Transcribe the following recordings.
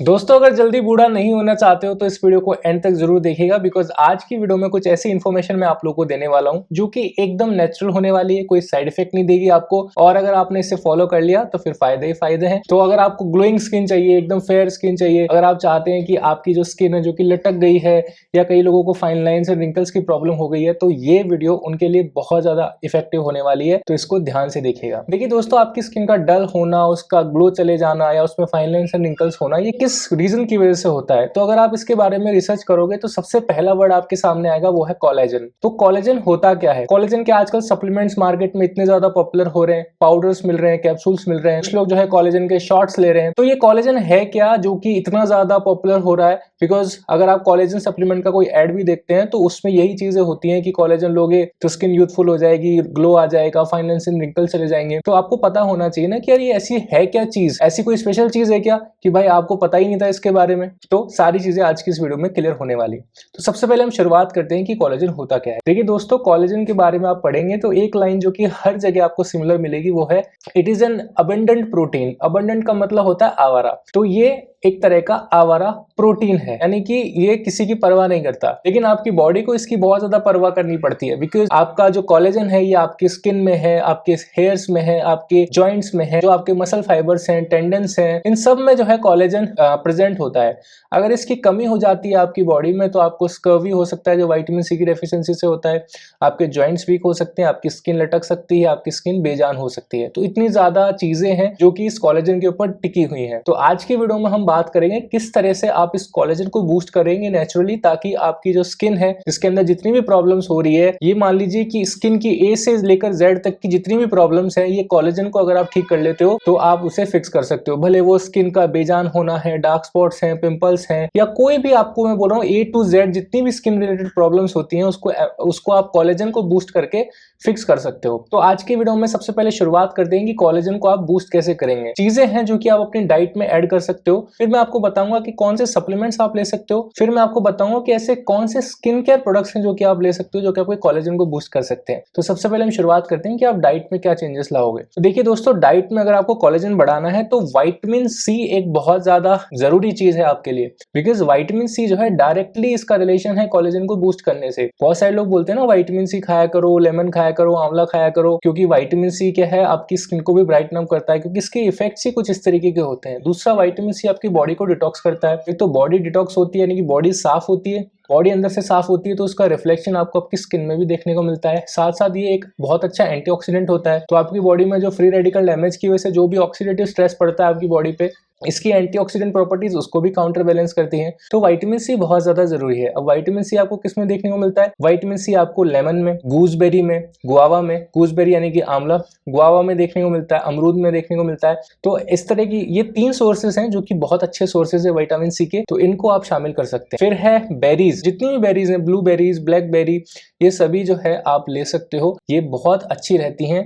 दोस्तों अगर जल्दी बूढ़ा नहीं होना चाहते हो तो इस वीडियो को एंड तक जरूर देखिएगा बिकॉज आज की वीडियो में कुछ ऐसी इन्फॉर्मेशन मैं आप लोगों को देने वाला हूं जो कि एकदम नेचुरल होने वाली है, कोई साइड इफेक्ट नहीं देगी आपको। और अगर आपने इसे फॉलो कर लिया तो फिर फायदे ही फायदे हैं। तो अगर आपको ग्लोइंग स्किन चाहिए, एकदम फेयर स्किन चाहिए, अगर आप चाहते हैं कि आपकी जो स्किन है जो कि लटक गई है या कई लोगों को फाइन लाइन्स और रिंकल्स की प्रॉब्लम हो गई है, तो ये वीडियो उनके लिए बहुत ज्यादा इफेक्टिव होने वाली है। तो इसको ध्यान से देखिएगा। देखिए दोस्तों, आपकी स्किन का डल होना, उसका ग्लो चले जाना या उसमें फाइन लाइन्स और रिंकल्स होना, ये किस रीजन की वजह से होता है। तो अगर आप इसके बारे में रिसर्च करोगे तो सबसे पहला वर्ड आपके सामने आएगा, वो है कोलेजन। तो कोलेजन होता क्या है? कोलेजन के आजकल सप्लीमेंट्स मार्केट में इतने ज्यादा पॉपुलर हो रहे हैं, पाउडर्स मिल रहे हैं, कैप्सूल्स मिल रहे हैं, कुछ लोग जो है कोलेजन के शॉट्स ले रहे हैं। तो ये कोलेजन है क्या जो कि इतना ज्यादा पॉपुलर हो रहा है? बिकॉज अगर आप कोलेजन सप्लीमेंट का कोई एड भी देखते हैं तो उसमें यही चीजें होती हैं कि कोलेजन लोगे तो स्किन यूथफुल हो जाएगी, ग्लो आ जाएगा, फाइन लाइन्स एंड रिंकल्स चले जाएंगे। तो आपको पता होना चाहिए ना कि यार ये ऐसी है क्या चीज, ऐसी कोई स्पेशल चीज है क्या कि भाई आपको पता ही नहीं था इसके बारे में। तो सारी चीजें आज की इस वीडियो में क्लियर होने वाली। तो सबसे पहले हम शुरुआत करते हैं कि कोलेजन होता क्या है। देखिए दोस्तों, कोलेजन के बारे में आप पढ़ेंगे तो एक लाइन जो कि हर जगह आपको सिमिलर मिलेगी वो है, it is an abundant protein. Abundant का मतलब होता है आवारा। तो ये एक तरह का आवारा प्रोटीन है, यानी कि ये किसी की परवाह नहीं करता, लेकिन आपकी बॉडी को इसकी बहुत ज्यादा परवाह करनी पड़ती है। बिकॉज आपका जो कोलेजन है ये आपकी स्किन में है, आपके हेयर्स में है, आपके जॉइंट्स में है, जो आपके मसल फाइबर्स हैं, टेंडन्स हैं, इन सब में जो है कोलेजन प्रेजेंट होता है। अगर इसकी कमी हो जाती है आपकी बॉडी में तो आपको स्कर्वी हो सकता है, जो विटामिन सी की डेफिशिएंसी से होता है। आपके जॉइंट्स वीक हो सकते हैं, आपकी स्किन लटक सकती है, आपकी स्किन बेजान हो सकती है। तो इतनी ज्यादा चीजें हैं जो कि इस कोलेजन के ऊपर टिकी हुई हैं। तो आज की वीडियो में हम बात करेंगे किस तरह से आप इस कोलेजन को बूस्ट करेंगे नेचुरली, ताकि आपकी जो स्किन है, जिसके अंदर जितनी भी प्रॉब्लम्स हो रही है, ये मान लीजिए कि स्किन की ए से लेकर जेड तक की जितनी भी प्रॉब्लम्स है, ये कोलेजन को अगर आप ठीक कर लेते हो तो आप उसे फिक्स कर सकते हो। भले वो स्किन का बेजान होना है, डार्क स्पॉट्स हैं, पिंपल्स हैं, या कोई भी आपको मैं बोल रहा हूँ ए टू जेड जितनी भी स्किन रिलेटेड प्रॉब्लम्स होती हैं, उसको आप कोलेजन को बूस्ट करके फिक्स कर सकते हो। तो आज की वीडियो में सबसे पहले शुरुआत करते हैं कि कोलेजन को आप बूस्ट कैसे करेंगे। चीजें हैं जो कि आप अपनी डाइट में ऐड कर सकते हो, फिर मैं आपको बताऊंगा कि कौन से सप्लीमेंट्स आप ले सकते हो, फिर मैं आपको बताऊंगा कि ऐसे कौन से स्किन केयर प्रोडक्ट्स हैं जो कि आप ले सकते हो जो कि आपके कोलेजन को बूस्ट कर सकते हैं। तो सबसे पहले हम शुरुआत करते हैं कि आप डाइट में क्या चेंजेस लाओगे। तो देखिए दोस्तों, डाइट में अगर आपको कोलेजन बढ़ाना है तो विटामिन सी एक बहुत ज्यादा जरूरी चीज है आपके लिए। बिकॉज विटामिन सी जो है डायरेक्टली इसका रिलेशन है कोलेजन को बूस्ट करने से। बहुत सारे लोग बोलते हैं ना विटामिन सी खाया करो, लेमन खाया करो, आंवला खाया करो, क्योंकि विटामिन सी क्या है, आपकी स्किन को भी ब्राइटन अप करता है, क्योंकि इसके इफेक्ट्स ही कुछ इस तरीके के होते हैं। दूसरा, विटामिन सी आपकी बॉडी को डिटॉक्स करता है। एक तो बॉडी डिटॉक्स होती है यानी कि बॉडी साफ होती है, बॉडी अंदर से साफ होती है तो उसका रिफ्लेक्शन आपको आपकी स्किन में भी देखने को मिलता है। साथ साथ ये एक बहुत अच्छा एंटीऑक्सीडेंट होता है। तो आपकी बॉडी में जो फ्री रेडिकल डैमेज की वजह से जो भी ऑक्सीडेटिव स्ट्रेस पड़ता है आपकी बॉडी पे, इसकी एंटीऑक्सीडेंट प्रॉपर्टीज उसको भी काउंटर बैलेंस करती हैं। तो विटामिन सी बहुत ज्यादा जरूरी है। अब विटामिन सी आपको किस में देखने को मिलता है? विटामिन सी आपको लेमन में, गूसबेरी में, गुआवा में, गूसबेरी यानी कि आंवला, गुआवा में देखने को मिलता है, अमरूद में देखने को मिलता है। तो इस तरह की ये 3 सोर्सेज हैं जो कि बहुत अच्छे सोर्सेज है विटामिन सी के, तो इनको आप शामिल कर सकते हैं। फिर है बेरीज, जितनी भी बेरीज हैं, ब्लू बेरीज, ब्लैक बेरी, ये सभी जो है आप ले सकते हो। ये बहुत अच्छी रहती हैं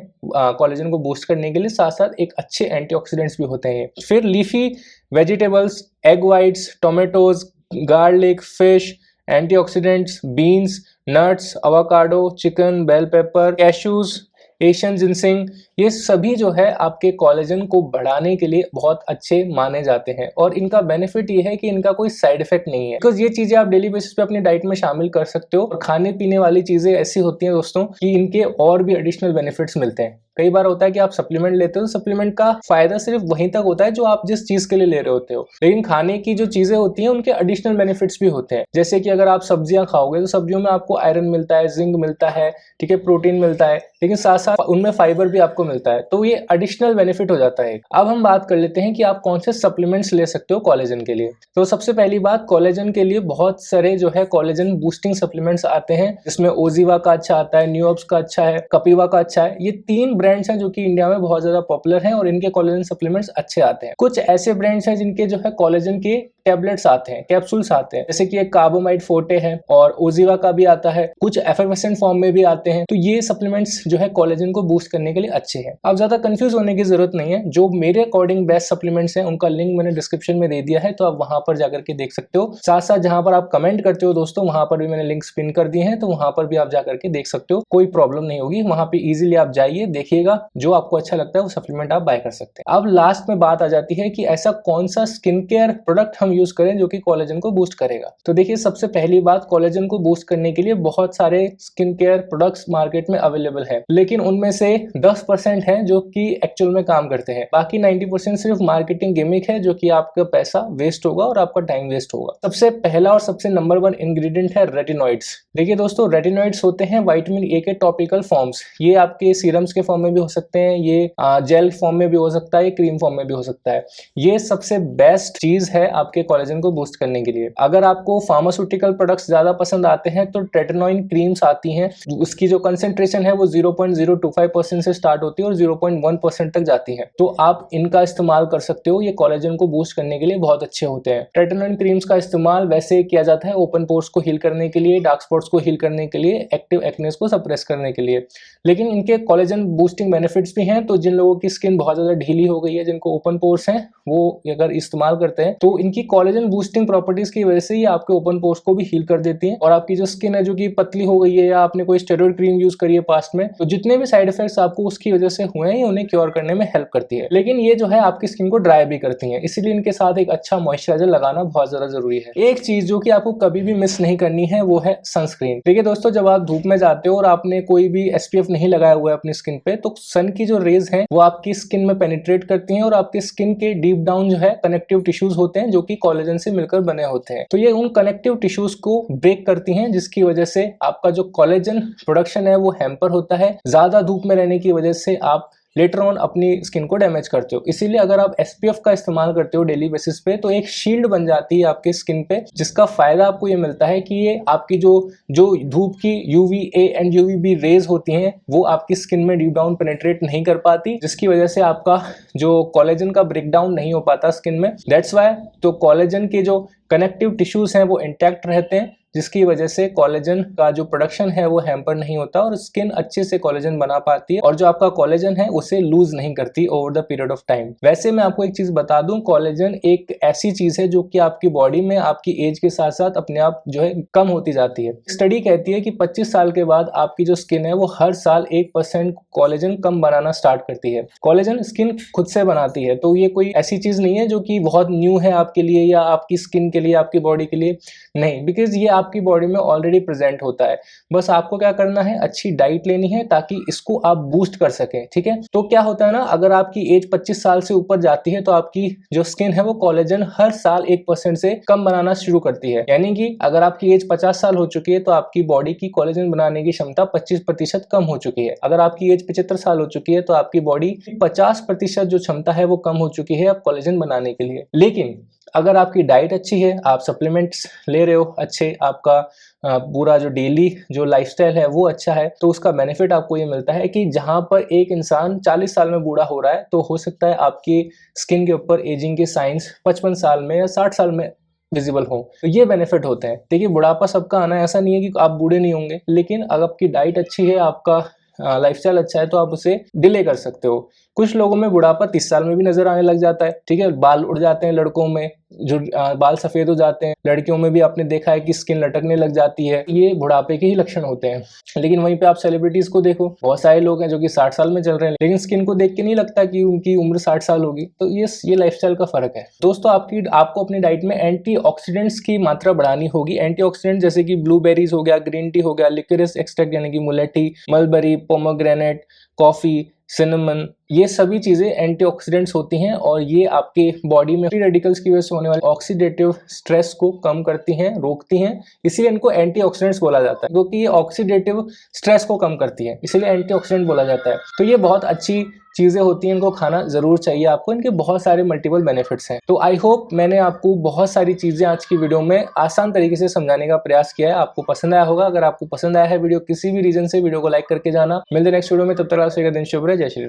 कोलेजन को बूस्ट करने के लिए, साथ साथ एक अच्छे एंटीऑक्सीडेंट्स भी होते हैं। फिर leafy vegetables, egg whites, tomatoes, garlic, fish, antioxidants, beans, nuts, avocado, chicken, bell pepper, cashews, Asian ginseng, ये सभी जो है आपके कोलेजन को बढ़ाने के लिए बहुत अच्छे माने जाते हैं। और इनका बेनिफिट ये है कि इनका कोई साइड इफेक्ट नहीं है, बिकॉज ये चीजें आप डेली बेसिस पे अपनी डाइट में शामिल कर सकते हो। और खाने पीने वाली चीजें ऐसी होती हैं दोस्तों कि इनके और भी एडिशनल बेनिफिट्स मिलते हैं। कई बार होता है कि आप सप्लीमेंट लेते हो, सप्लीमेंट का फायदा सिर्फ वहीं तक होता है जो आप जिस चीज के लिए ले रहे होते हो, लेकिन खाने की जो चीजें होती हैं उनके एडिशनल बेनिफिट्स भी होते हैं। जैसे कि अगर आप सब्जियां खाओगे तो सब्जियों में आपको आयरन मिलता है, जिंक मिलता है, ठीक है, प्रोटीन मिलता है, लेकिन साथ साथ उनमें फाइबर भी आपको मिलता है। तो ये एडिशनल बेनिफिट हो जाता है। अब हम बात कर लेते हैं कि आप कौन से सप्लीमेंट्स ले सकते हो कोलेजन के लिए। तो सबसे पहली बात, कोलेजन के लिए बहुत सारे जो है कोलेजन बूस्टिंग सप्लीमेंट्स आते हैं, जिसमें ओजीवा का अच्छा आता है, न्यूअप्स का अच्छा है, कपिवा का अच्छा है। ये 3 ब्रांड्स हैं जो कि इंडिया में बहुत ज्यादा पॉपुलर हैं और इनके कोलेजन सप्लीमेंट्स अच्छे आते हैं। कुछ ऐसे ब्रांड्स हैं जिनके जो है कोलेजन के टैबलेट्स आते हैं, कैप्सूल्स आते हैं, जैसे कि एक कार्बोमाइड फोर्टे है और ओजिवा का भी आता है, कुछ एफर्वेसेंट फॉर्म में भी आते हैं। तो ये सप्लीमेंट्स जो है कोलेजन को बूस्ट करने के लिए अच्छे हैं। अब ज्यादा कंफ्यूज होने की जरूरत नहीं है, जो मेरे अकॉर्डिंग बेस्ट सप्लीमेंट्स हैं उनका लिंक मैंने डिस्क्रिप्शन में दे दिया है, तो आप वहां पर जाकर के देख सकते हो। साथ साथ जहां पर आप कमेंट करते हो दोस्तों, वहां पर भी मैंने लिंक्स पिन कर दिए हैं, तो वहां पर भी आप जाकर के देख सकते हो, कोई प्रॉब्लम नहीं होगी। वहां पे इजीली आप जाइए, देखिएगा, जो आपको अच्छा लगता है वो सप्लीमेंट आप बाय कर सकते हैं। अब लास्ट में बात आ जाती है कि ऐसा कौन सा स्किन केयर प्रोडक्ट हम यूज करें जो कि कोलेजन को बूस्ट करेगा। तो देखिए, सबसे पहली बात, कोलेजन को बूस्ट करने के लिए बहुत सारे स्किन केयर प्रोडक्ट्स मार्केट में अवेलेबल है, लेकिन उनमें से 10% है जो कि एक्चुअल में काम करते हैं। बाकी 90% सिर्फ मार्केटिंग गिमिक है, जो कि आपका पैसा वेस्ट होगा और आपका टाइम वेस्ट होगा। सबसे पहला और सबसे नंबर 1 इंग्रेडिएंट है रेटिनॉइड्स। देखिए दोस्तों, रेटिनॉइड्स होते हैं विटामिन ए के टॉपिकल फॉर्म्स। ये आपके सीरम्स के फॉर्म में भी हो सकते हैं, ये जेल फॉर्म में भी हो सकता है, क्रीम फॉर्म में भी हो सकता है। ये सबसे बेस्ट चीज है आपके कोलेजन को बूस्ट करने के लिए। अगर आपको फार्मास्यूटिकल प्रोडक्ट्स ज्यादा पसंद आते हैं तो ट्रेटिनॉइन क्रीम्स आती हैं, उसकी जो कंसेंट्रेशन है वो 0.025% से स्टार्ट होती है और 0.1% तक जाती है। तो आप इनका इस्तेमाल कर सकते हो, ये कोलेजन को बूस्ट करने के लिए बहुत अच्छे होते हैं। ट्रेटिनॉइन क्रीम्स का इस्तेमाल वैसे किया जाता है ओपन पोर्स को हील करने के लिए, डार्क स्पॉट्स को हील करने के लिए, एक्टिव एक्नेस को सप्रेस करने के लिए, लेकिन इनके कोलेजन बूस्टिंग बेनिफिट्स भी हैं। तो जिन लोगों की स्किन बहुत ज्यादा ढीली हो गई है, जिनको ओपन पोर्स हैं, वो अगर इस्तेमाल करते हैं तो इनकी कोलेजन बूस्टिंग प्रॉपर्टीज की वजह से ही आपके ओपन पोर्स को भी हील कर देती है। और आपकी जो स्किन है जो कि पतली हो गई है, या आपने कोई स्टेरॉइड क्रीम यूज करी है पास्ट में, तो जितने भी साइड इफेक्ट्स आपको उसकी वजह से हुए हैं, उन्हें क्योर करने में हेल्प करती है। लेकिन ये जो है आपकी स्किन को ड्राई भी करती है, इसीलिए इनके साथ एक अच्छा मॉइस्चराइजर लगाना बहुत ज्यादा जरूरी है। एक चीज जो कि आपको कभी भी मिस नहीं करनी है वो है सनस्क्रीन। देखिए दोस्तों, जब आप धूप में जाते हो और आपने कोई भी SPF नहीं लगाया हुआ है अपनी स्किन पे, तो सन की जो रेज हैं वो आपकी स्किन में पेनिट्रेट करती हैं और आपकी स्किन के डीप डाउन जो है कनेक्टिव टिश्यूज होते हैं, जो कि कोलेजन से मिलकर बने होते हैं। तो ये उन कनेक्टिव टिश्यूज को ब्रेक करती हैं, जिसकी वजह से आपका जो कोलेजन प्रोडक्शन है वो हैम्पर होता है। ज्यादा धूप में रहने की वजह से आप लेटर ऑन अपनी स्किन को डैमेज करते हो। इसीलिए अगर आप SPF का इस्तेमाल करते हो डेली बेसिस पे, तो एक शील्ड बन जाती है आपके स्किन पे, जिसका फायदा आपको ये मिलता है कि ये आपकी जो धूप की UVA एंड UVB रेज होती हैं वो आपकी स्किन में डीप डाउन पेनिट्रेट नहीं कर पाती, जिसकी वजह से आपका जो कोलेजन का ब्रेकडाउन नहीं हो पाता स्किन में। दैट्स वाई तो कोलेजन के जो कनेक्टिव टिश्यूज हैं वो इंटैक्ट रहते हैं, जिसकी वजह से कोलेजन का जो प्रोडक्शन है वो हैम्पर नहीं होता और स्किन अच्छे से कोलेजन बना पाती है, और जो आपका कोलेजन है उसे लूज नहीं करती over the period of time. वैसे मैं आपको एक चीज बता दूं, कोलेजन एक ऐसी चीज है जो कि आपकी बॉडी में आपकी एज के साथ साथ अपने आप जो है कम होती जाती है। स्टडी कहती है कि 25 साल के बाद आपकी जो स्किन है वो हर साल 1% कोलेजन कम बनाना स्टार्ट करती है। कोलेजन स्किन खुद से बनाती है, तो ये कोई ऐसी चीज नहीं है जो कि बहुत न्यू है आपके लिए या आपकी स्किन के लिए, आपकी बॉडी के लिए नहीं, बिकॉज ये आपकी बॉडी में ऑलरेडी प्रेजेंट होता है। बस आपको क्या करना है, अच्छी डाइट लेनी है ताकि इसको आप बूस्ट कर सकें। ठीक है, तो क्या होता है ना, अगर आपकी एज 25 साल से ऊपर जाती है तो आपकी जो स्किन है वो कोलेजन हर साल 1% से कम बनाना शुरू करती है। यानी कि अगर आपकी एज 50 साल हो चुकी है तो आपकी बॉडी की कोलेजन बनाने की क्षमता 25% कम हो चुकी है। अगर आपकी एज 75 साल हो चुकी है तो आपकी बॉडी 50% जो क्षमता है वो कम हो चुकी है अब कोलेजन बनाने के लिए। लेकिन अगर आपकी डाइट अच्छी है, आप सप्लीमेंट्स ले रहे हो अच्छे, आपका पूरा जो डेली जो लाइफस्टाइल है वो अच्छा है, तो उसका बेनिफिट आपको ये मिलता है कि जहां पर एक इंसान 40 साल में बूढ़ा हो रहा है, तो हो सकता है आपकी स्किन के ऊपर एजिंग के साइंस 55 साल में या 60 साल में विजिबल हो। तो ये बेनिफिट होते हैं। देखिए, बुढ़ापा सबका आना, ऐसा नहीं है कि आप बूढ़े नहीं होंगे, लेकिन अगर आपकी डाइट अच्छी है, आपका लाइफस्टाइल अच्छा है, तो आप उसे डिले कर सकते हो। कुछ लोगों में बुढ़ापा 30 साल में भी नजर आने लग जाता है। ठीक है, बाल उड़ जाते हैं लड़कों में, जो बाल सफेद हो जाते हैं। लड़कियों में भी आपने देखा है कि स्किन लटकने लग जाती है, ये बुढ़ापे के ही लक्षण होते हैं। लेकिन वहीं पे आप सेलिब्रिटीज को देखो, बहुत सारे लोग हैं जो कि 60 साल में चल रहे हैं, लेकिन स्किन को देख के नहीं लगता कि उनकी उम्र 60 साल होगी। तो ये लाइफस्टाइल का फर्क है। दोस्तों, आपको अपनी डाइट में एंटीऑक्सीडेंट्स की मात्रा बढ़ानी होगी। एंटीऑक्सीडेंट जैसे कि ब्लूबेरीज हो गया, ग्रीन टी हो गया, लिकोरिस एक्सट्रैक्ट यानी कि मुलेठी, मलबरी, पोमोग्रेनेट, कॉफी, सिनेमन, ये सभी चीजें एंटीऑक्सीडेंट्स होती हैं और ये आपके बॉडी में फ्री रेडिकल्स की वजह से होने वाले ऑक्सीडेटिव स्ट्रेस को कम करती हैं, रोकती हैं। इसीलिए इनको एंटीऑक्सीडेंट्स बोला जाता है, क्योंकि ये ऑक्सीडेटिव स्ट्रेस को कम करती है, इसीलिए एंटीऑक्सीडेंट बोला जाता है। तो ये बहुत अच्छी चीजें होती हैं, इनको खाना जरूर चाहिए आपको। इनके बहुत सारे मल्टीपल बेनिफिट्स हैं। तो आई होप मैंने आपको बहुत सारी चीजें आज की वीडियो में आसान तरीके से समझाने का प्रयास किया है, आपको पसंद आया होगा। अगर आपको पसंद आया है वीडियो किसी भी रीजन से, वीडियो को लाइक करके जाना। मिलते नेक्स्ट वीडियो में, तब तक आप दिन शुभ रहे। जय श्री राम।